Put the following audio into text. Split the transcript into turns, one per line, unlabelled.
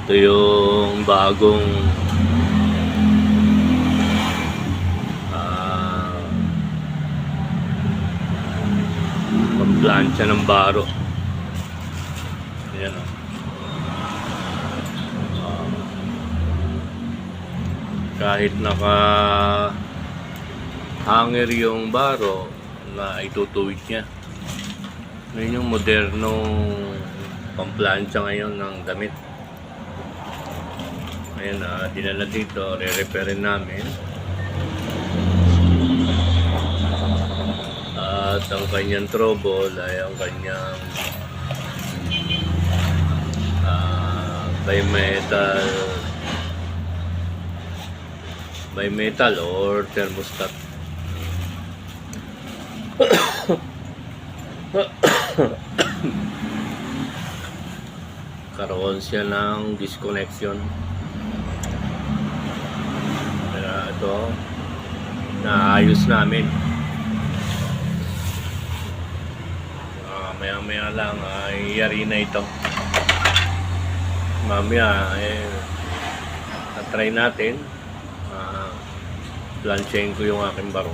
Ito yung bagong pamplansya ng baro. Ayan o. Kahit naka hanger yung baro na itutuwid niya. Ngayon yung modernong pamplansya ngayon ng damit. Ayan, dinala dito, re-repairin namin. At ang kanyang trouble ay ang kanyang bimetal or thermostat. Karoon siya ng disconnection. Pero ito naayos namin. Maya lang ay yari na ito. Mamaya na-try natin. Plansyahin ko yung aking baro.